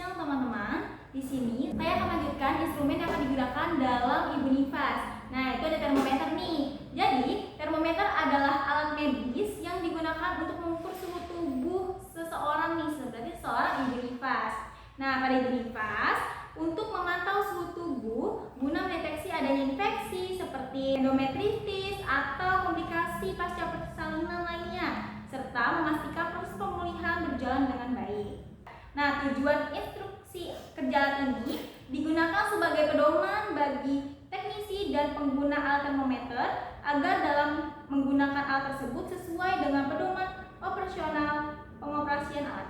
Siang teman-teman, di sini saya akan lanjutkan instrumen yang akan digunakan dalam ibu nifas. Nah, itu ada termometer nih. Jadi, termometer adalah alat medis yang digunakan untuk mengukur suhu tubuh seseorang nih, berarti seorang ibu nifas. Nah, pada ibu nifas, untuk memantau suhu tubuh guna mendeteksi adanya infeksi seperti endometritis atau komplikasi pasca persalinan lainnya, serta memastikan proses pemulihan berjalan dengan baik. Nah, tujuan instruksi kerja ini digunakan sebagai pedoman bagi teknisi dan pengguna alat termometer agar dalam menggunakan alat tersebut sesuai dengan pedoman operasional pengoperasian alat.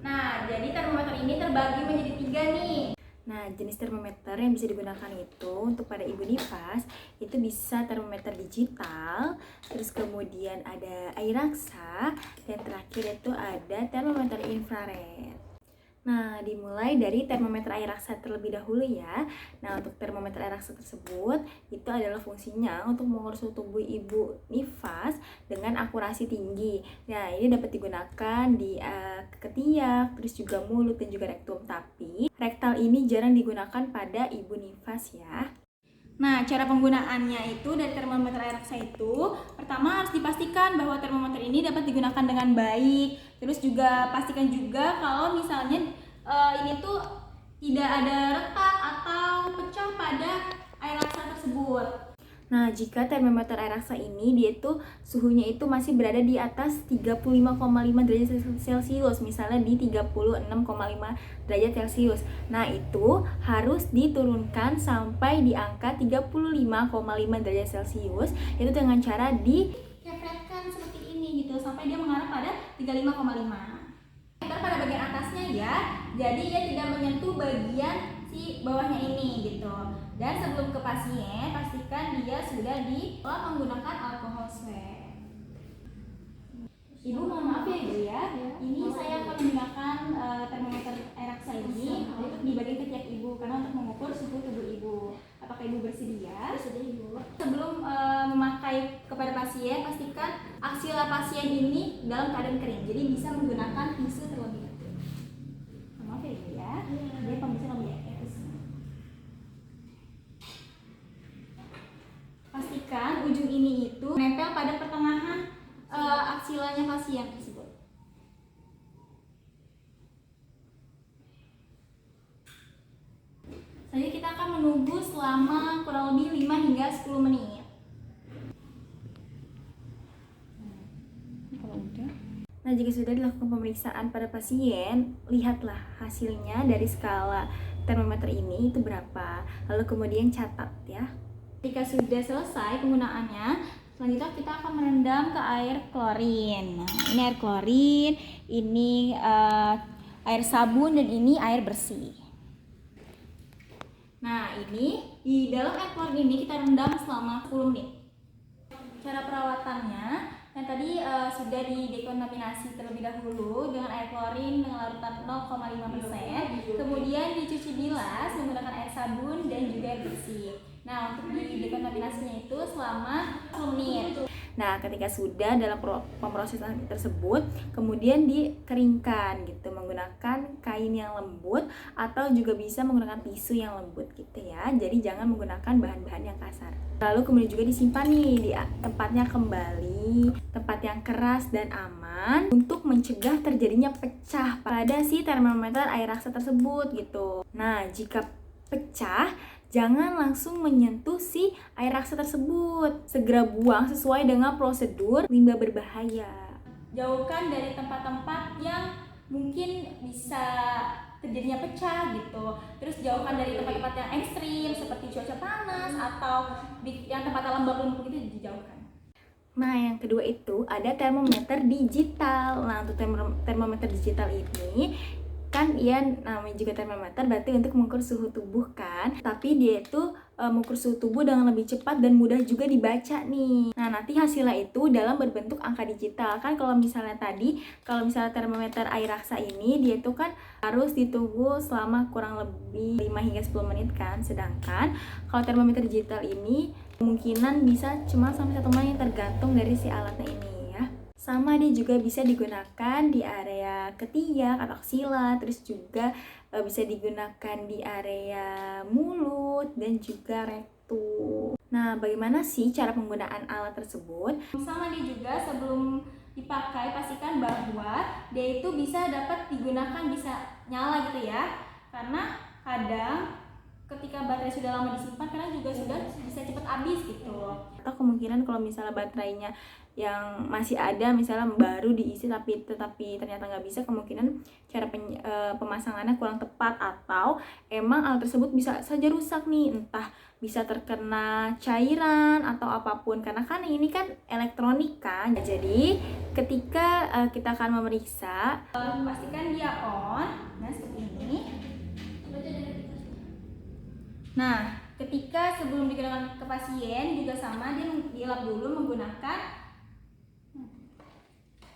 Nah, jadi termometer ini terbagi menjadi 3 nih. Nah, jenis termometer yang bisa digunakan itu untuk pada ibu nifas itu bisa termometer digital, terus kemudian ada air raksa, dan terakhir itu ada termometer infrared. Nah, dimulai dari termometer air raksa terlebih dahulu ya. Nah, untuk termometer air raksa tersebut itu adalah fungsinya untuk mengukur suhu tubuh ibu nifas dengan akurasi tinggi. Nah, ini dapat digunakan di ketiak, terus juga mulut dan juga rektum. Tapi rektal ini jarang digunakan pada ibu nifas ya. Nah, cara penggunaannya itu dari termometer air raksa itu, pertama harus dipastikan bahwa termometer ini dapat digunakan dengan baik. Terus juga pastikan juga kalau misalnya ini tuh tidak ada retak atau pecah pada air raksa tersebut. Nah, jika termometer air raksa ini dia itu suhunya itu masih berada di atas 35,5 derajat Celcius, misalnya di 36,5 derajat Celcius. Nah, itu harus diturunkan sampai di angka 35,5 derajat Celcius, itu dengan cara dikepretkan seperti ini gitu sampai dia mengarah pada 35,5. Ntar pada bagian atasnya ya, jadi dia tidak menyentuh bagian si bawahnya ini gitu. Dan sebelum ke pasien, pastikan dia sudah menggunakan alkohol swab. Ibu mohon maaf ya Ibu ya, ini saya akan menggunakan termometer air raksa ini untuk di bagian ketiak Ibu karena untuk mengukur suhu tubuh Ibu. Apakah Ibu bersedia? Bersedia Ibu. Sebelum memakai kepada pasien, pastikan aksila pasien ini dalam keadaan kering. Jadi bisa menggunakan tisu terlebih dahulu. Maaf ya Ibu ya, dia pembicaraan lebih aktif. Pastikan ujung ini itu menempel pada pertengahan aksilanya pasien tersebut. Jadi kita akan menunggu selama kurang lebih 5 hingga 10 menit. Nah, jika sudah dilakukan pemeriksaan pada pasien, lihatlah hasilnya dari skala termometer ini itu berapa. Lalu kemudian catat ya. Jika sudah selesai penggunaannya, selanjutnya kita akan merendam ke air klorin. Nah, ini air klorin, ini air sabun, dan ini air bersih. Nah, ini di dalam air klorin ini kita rendam selama 10 menit. Cara perawatannya, yang tadi sudah didekontaminasi terlebih dahulu dengan air klorin dengan larutan 0,5%, kemudian dicuci bilas menggunakan air sabun dan juga air bersih. Nah, untuk dekontaminasinya itu selama 10 menit. Nah, ketika sudah dalam pemrosesan tersebut, kemudian dikeringkan gitu menggunakan kain yang lembut atau juga bisa menggunakan tisu yang lembut gitu ya. Jadi jangan menggunakan bahan-bahan yang kasar. Lalu kemudian juga disimpan nih di tempatnya kembali, tempat yang keras dan aman untuk mencegah terjadinya pecah pada si termometer air raksa tersebut gitu. Nah, jika pecah, jangan langsung menyentuh si air raksa tersebut. Segera buang sesuai dengan prosedur limbah berbahaya. Jauhkan dari tempat-tempat yang mungkin bisa terjadinya pecah gitu. Terus jauhkan dari tempat-tempat yang ekstrim seperti cuaca panas atau yang tempatnya lembab-lembab gitu dijauhkan. Nah, yang kedua itu ada termometer digital. Nah, untuk termometer digital ini kan ia namanya juga termometer, berarti untuk mengukur suhu tubuh kan, tapi dia itu mengukur suhu tubuh dengan lebih cepat dan mudah juga dibaca nih. Nah, nanti hasilnya itu dalam berbentuk angka digital kan. Kalau misalnya termometer air raksa ini dia itu kan harus ditunggu selama kurang lebih 5 hingga 10 menit kan, sedangkan kalau termometer digital ini kemungkinan bisa cuma sampai 1 menit tergantung dari si alatnya ini ya. sama dia juga bisa digunakan di area ketiak atau aksila, terus juga bisa digunakan di area mulut dan juga rektum. Nah, bagaimana sih cara penggunaan alat tersebut? Sama dia juga sebelum dipakai pastikan bahwa dia itu bisa dapat digunakan, bisa nyala gitu ya. Karena kadang ketika baterai sudah lama disimpan kadang juga sudah bisa cepat habis gitu. Atau kemungkinan kalau misalnya baterainya yang masih ada misalnya baru diisi tetapi ternyata nggak bisa, kemungkinan cara pemasangannya kurang tepat atau emang alat tersebut bisa saja rusak nih, entah bisa terkena cairan atau apapun, karena kan ini kan elektronik kan. Jadi ketika kita akan memeriksa, pastikan dia on. Nah, seperti ini. Nah, ketika sebelum digunakan ke pasien juga sama, dia dilap dulu menggunakan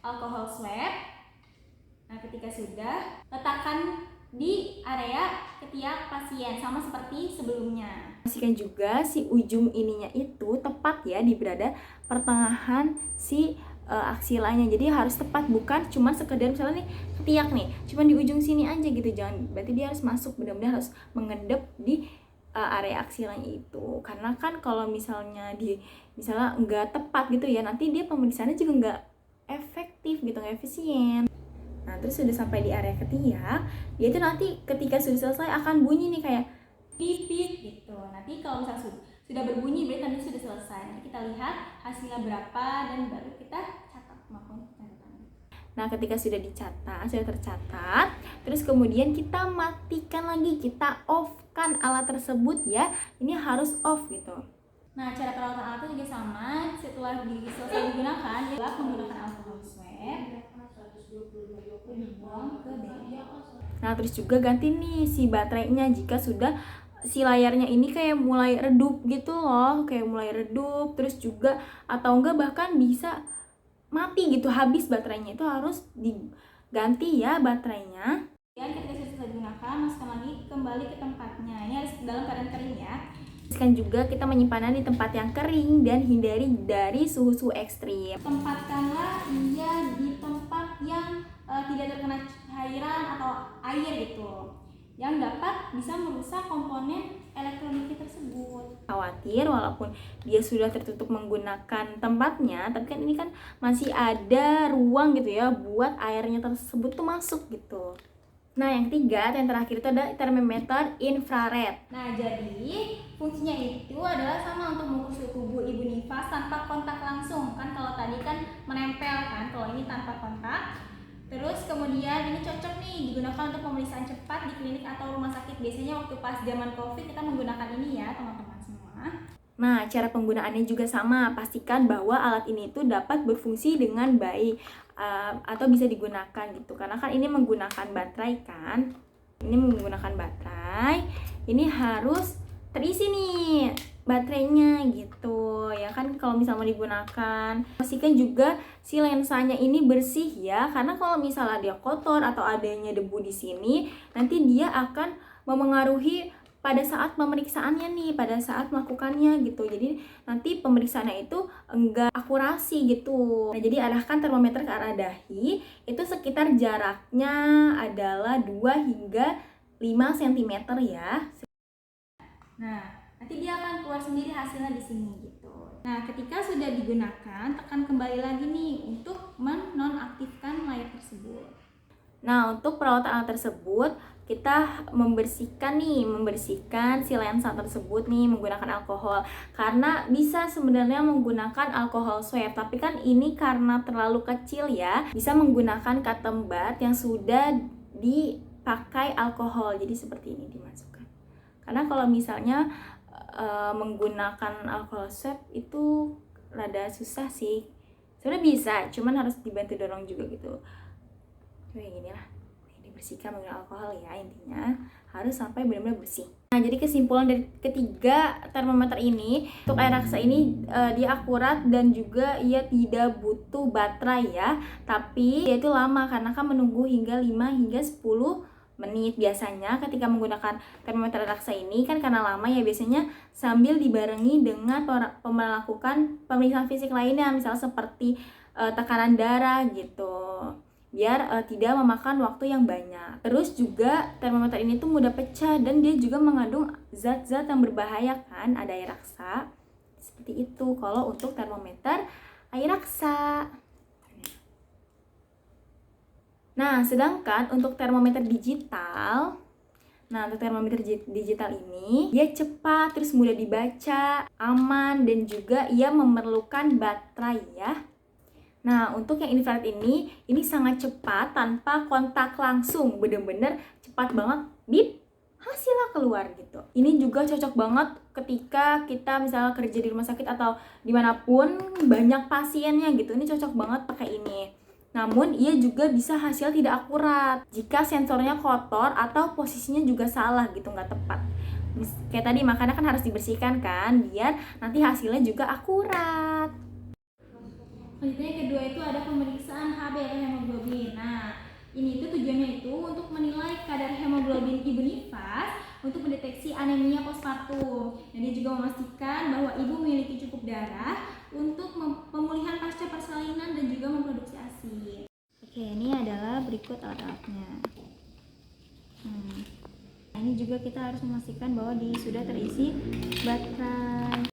alkohol swab. Nah, ketika sudah, letakkan di area ketiak pasien sama seperti sebelumnya. Pastikan juga si ujung ininya itu tepat ya di berada pertengahan si aksilanya. Jadi harus tepat, bukan cuma sekedar misalnya nih ketiak nih, cuma di ujung sini aja gitu. Jangan, berarti dia harus masuk, benar-benar harus mengendap di area aksilanya itu. Karena kan kalau misalnya misalnya nggak tepat gitu ya, nanti dia pemeriksaannya juga nggak efektif gitu, nggak efisien. Nah, terus sudah sampai di area ketiak, dia itu nanti ketika sudah selesai akan bunyi nih kayak pipit gitu. Nanti kalau misalnya sudah berbunyi berarti tadi sudah selesai. Nanti kita lihat hasilnya berapa dan baru kita catat maupun catatan. Nah, ketika sudah dicatat, sudah tercatat, terus kemudian kita matikan lagi, kita off-kan alat tersebut ya. Ini harus off gitu. Nah, cara perawatan alat itu juga sama. Setelah selesai digunakan, adalah menggunakan alkohol swab. Nah, terus juga ganti nih si baterainya jika sudah si layarnya ini kayak mulai redup gitu loh, kayak mulai redup, terus juga atau enggak bahkan bisa mati gitu, habis baterainya, itu harus diganti ya baterainya. Dan ketika sudah selesai digunakan, masukkan lagi kembali ke tempatnya. Ini harus dalam keadaan kering ya. Pastikan juga kita menyimpannya di tempat yang kering dan hindari dari suhu-suhu ekstrim. Tempatkanlah dia di tempat yang tidak terkena cairan atau air gitu, yang dapat bisa merusak komponen elektronik tersebut. Khawatir walaupun dia sudah tertutup menggunakan tempatnya, tapi kan ini kan masih ada ruang gitu ya buat airnya tersebut tuh masuk gitu. Nah, yang ketiga, yang terakhir itu ada termometer infrared. Nah, jadi fungsinya itu adalah sama untuk mengukur suhu tubuh ibu nifas tanpa kontak langsung. Kan kalau tadi kan menempel kan, kalau ini tanpa kontak. Terus kemudian ini cocok nih digunakan untuk pemeriksaan cepat di klinik atau rumah sakit. Biasanya waktu pas zaman COVID kita menggunakan ini ya, teman-teman semua. Nah, cara penggunaannya juga sama. Pastikan bahwa alat ini itu dapat berfungsi dengan baik atau bisa digunakan gitu. Karena kan ini menggunakan baterai kan. Ini menggunakan baterai. Ini harus terisi nih baterainya gitu. Ya kan, kalau misalnya mau digunakan, pastikan juga si lensanya ini bersih ya. Karena kalau misalnya dia kotor atau adanya debu di sini, nanti dia akan memengaruhi pada saat pemeriksaannya nih, pada saat melakukannya gitu. Jadi nanti pemeriksaannya itu enggak akurasi gitu. Nah, jadi arahkan termometer ke arah dahi, itu sekitar jaraknya adalah 2 hingga 5 cm ya. Nah, nanti dia akan keluar sendiri hasilnya di sini gitu. Nah, ketika sudah digunakan, tekan kembali lagi nih untuk menonaktifkan layar tersebut. Nah, untuk perawatan alat tersebut, kita membersihkan si lensa tersebut nih menggunakan alkohol. Karena bisa sebenarnya menggunakan alkohol swab, tapi kan ini karena terlalu kecil ya, bisa menggunakan cotton bud yang sudah dipakai alkohol. Jadi seperti ini dimasukkan. Karena kalau misalnya menggunakan alkohol swab itu rada susah sih. Sebenarnya bisa, cuman harus dibantu dorong juga gitu. Kayak gini lah, dibersihkan menggunakan alkohol ya, intinya harus sampai benar-benar bersih. Nah, jadi kesimpulan dari ketiga termometer ini, untuk Airaxa ini dia akurat dan juga ia tidak butuh baterai ya, tapi dia itu lama karena kan menunggu hingga 5 hingga 10 menit. Biasanya ketika menggunakan termometer Airaxa ini kan karena lama ya, biasanya sambil dibarengi dengan melakukan pemeriksaan fisik lainnya, misalnya seperti tekanan darah gitu, biar tidak memakan waktu yang banyak. Terus juga termometer ini tuh mudah pecah dan dia juga mengandung zat-zat yang berbahaya kan, ada air raksa. Seperti itu kalau untuk termometer air raksa. Nah, sedangkan untuk termometer digital, untuk termometer digital ini dia cepat, terus mudah dibaca, aman, dan juga ia memerlukan baterai ya. Nah, untuk yang infrared ini sangat cepat tanpa kontak langsung, bener-bener cepat banget, bip, hasilnya keluar gitu. Ini juga cocok banget ketika kita misalnya kerja di rumah sakit atau dimanapun banyak pasiennya gitu. Ini cocok banget pakai ini. Namun, ia juga bisa hasil tidak akurat jika sensornya kotor atau posisinya juga salah gitu, nggak tepat. Kayak tadi, makanya kan harus dibersihkan kan, biar nanti hasilnya juga akurat. Selanjutnya yang kedua itu ada pemeriksaan Hb atau hemoglobin. Nah, ini itu tujuannya itu untuk menilai kadar hemoglobin ibu nifas untuk mendeteksi anemia postpartum. Dan dia juga memastikan bahwa ibu memiliki cukup darah untuk pemulihan pasca persalinan dan juga memproduksi ASI. Oke, ini adalah berikut alat-alatnya. Nah, ini juga kita harus memastikan bahwa sudah terisi baterai.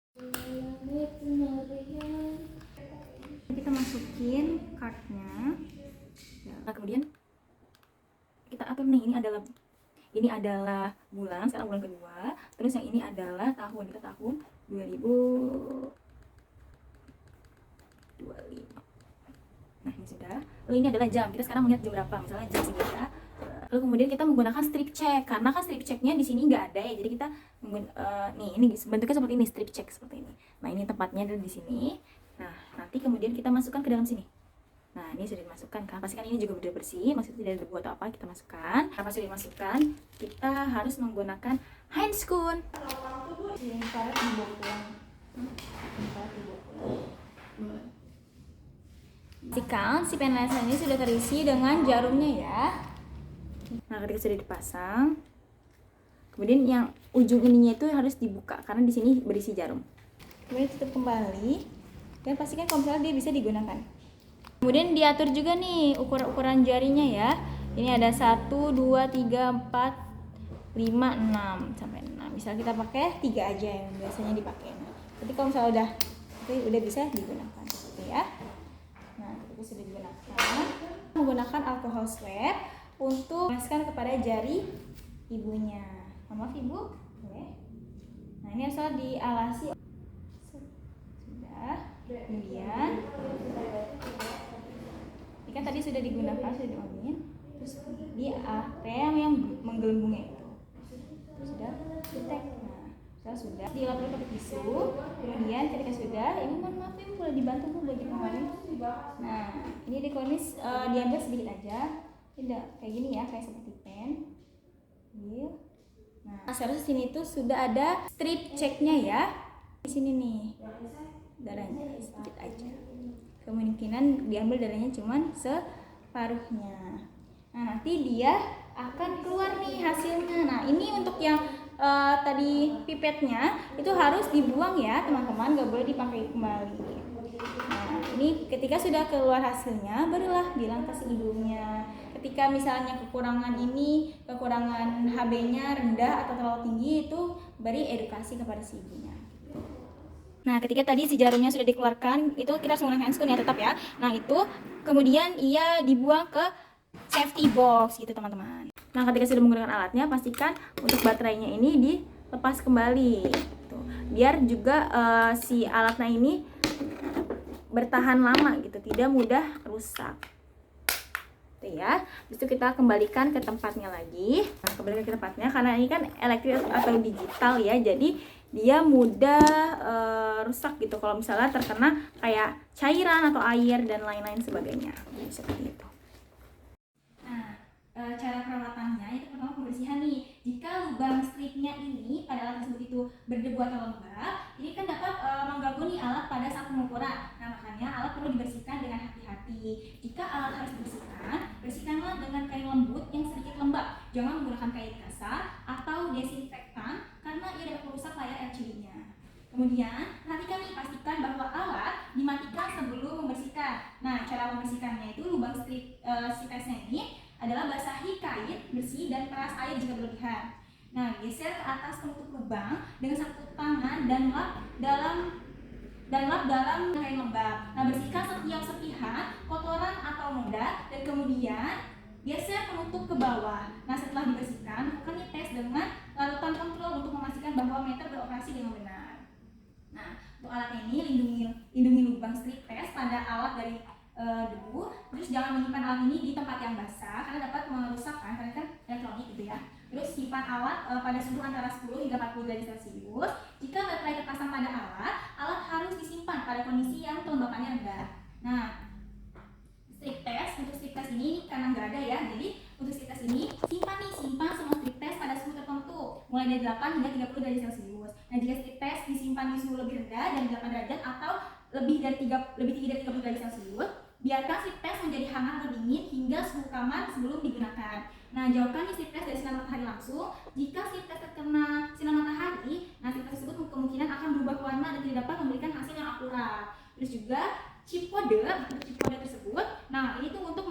Kita masukin cardnya. Nah, kemudian kita atur nih, ini adalah bulan, sekarang bulan kedua. Terus yang ini adalah tahun, kita tahun 2025. Nah, ini sudah. Lalu ini adalah jam, kita sekarang melihat jam berapa, misalnya jam segini. Lalu kemudian kita menggunakan strip check, karena kan strip checknya di sini nggak ada ya, jadi kita ini bentuknya seperti ini, strip check seperti ini. Nah, ini tempatnya ada di sini. Nah, nanti kemudian kita masukkan ke dalam sini. Nah, ini sudah dimasukkan kan, pastikan ini juga sudah bersih, maksudnya tidak ada debu atau apa, kita masukkan. Nah, pas sudah dimasukkan, kita harus menggunakan handscoon. Pastikan si pen laser ini sudah terisi dengan jarumnya ya. Nah, ketika sudah dipasang, kemudian yang ujung ininya itu harus dibuka karena di sini berisi jarum. Kemudian tutup kembali dan pastikan kalau misalnya dia bisa digunakan. Kemudian diatur juga nih ukuran jarinya ya. Ini ada 1, 2, 3, 4, 5, 6 sampai 6. Misal kita pakai 3 aja yang biasanya dipakai. Jadi kalau misalnya udah bisa digunakan gitu ya. Nah, itu sudah digunakan. Menggunakan alcohol swab untuk memasukkan kepada jari ibunya. Maaf ibu, boleh. Nah, ini asal dialasi. Sudah. Kemudian ini kan tadi sudah digunakan, sudah diamin. Terus di area yang menggelembungnya itu sudah detek. Nah, sudah dilapisi pakai tisu. Kemudian ketika sudah, ibu mohon maaf ibu boleh dibantu bu bagi pengawalan. Nah, ini dikonis diambil sedikit aja, tidak kayak gini ya, kayak seperti pen. Nah, seharusnya sini tuh sudah ada strip checknya ya. Di sini nih darahnya sedikit aja. Kemungkinan diambil darahnya cuman separuhnya. Nah, nanti dia akan keluar nih hasilnya. Nah, ini untuk yang tadi pipetnya itu harus dibuang ya teman-teman, gak boleh dipakai kembali. Nah, ini ketika sudah keluar hasilnya barulah bilang ke si ibunya. Ketika misalnya kekurangan HB-nya rendah atau terlalu tinggi, itu beri edukasi kepada si ibunya. Nah, ketika tadi si jarumnya sudah dikeluarkan, itu kita harus menggunakan handscoon ya tetap ya. Nah, itu kemudian ia dibuang ke safety box gitu teman-teman. Nah, ketika sudah menggunakan alatnya, pastikan untuk baterainya ini dilepas kembali gitu. Biar juga si alatnya ini bertahan lama gitu, tidak mudah rusak. Itu ya. Habis itu kita kembalikan ke tempatnya lagi. Nah, kembalikan ke tempatnya karena ini kan elektrik atau digital ya. Jadi dia mudah rusak gitu kalau misalnya terkena kayak cairan atau air dan lain-lain sebagainya. Jadi seperti itu. Nah, cara perawatannya itu pertama pembersihan nih. Jika lubang stripnya ini pada alat tersebut itu berdebu atau lembab, ini kan dapat mengganggu nih alat pada saat pengukuran. Nah, makanya alat perlu dibersihkan dengan hati-hati. Jika alat harus dibersihkan, bersihkanlah dengan kain lembut yang sedikit lembab. Jangan menggunakan kain kasar atau desinfektan karena ia dapat merusak layar LCD-nya. Kemudian, perhatikan nih, pastikan bahwa alat dimatikan sebelum membersihkan. Nah, kain bersih dan peras air jika berlebihan. Nah, geser ke atas penutup lubang dengan sapu tangan dan lap dalam kain lembab. Nah, bersihkan setiap serpihan, kotoran atau noda dan kemudian geser penutup ke bawah. Nah, setelah dibersihkan, lakukan tes dengan larutan kontrol untuk memastikan bahwa meter beroperasi dengan benar. Nah, untuk alat ini lindungi lubang strip test pada alat dari debu. Terus jangan menyimpan alat ini di tempat yang basah karena dapat merusak karena kan elektronik gitu ya. Terus simpan alat pada suhu antara 10 hingga 40 derajat Celcius. Jika baterai terpasang pada alat harus disimpan pada kondisi yang kelembapannya rendah. Nah, strip test untuk strip test ini karena nggak ada ya, jadi untuk strip test ini simpan semua strip test pada suhu tertentu mulai dari 8 hingga 30 derajat Celcius. Nah, jika strip test disimpan di suhu lebih rendah dari 8 derajat atau lebih tinggi dari 30 derajat Celcius, biarkan strip test menjadi hangat atau dingin hingga suhu kamar sebelum digunakan. Nah, jauhkan strip test dari sinar matahari langsung. Jika strip test terkena sinar matahari, nah strip test tersebut kemungkinan akan berubah warna dan tidak dapat memberikan hasil yang akurat. Terus juga chip kode tersebut. Nah, ini tuh untuk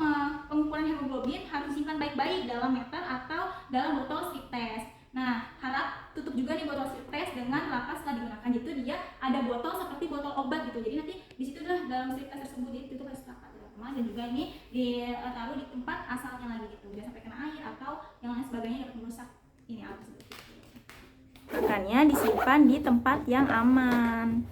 pengukuran hemoglobin harus disimpan baik-baik dalam meter atau dalam botol strip test. Nah, harap tutup juga nih botol strip test dengan rapat setelah digunakan. Jadi dia ada botol seperti botol obat gitu. Jadi nanti di situ dah dalam strip test tersebut ditutup harus rapat teman-teman, dan juga ini ditaruh di tempat asalnya lagi gitu. Jangan sampai kena air atau yang lain sebagainya dapat merusak ini alat tersebut. Makanya disimpan di tempat yang aman.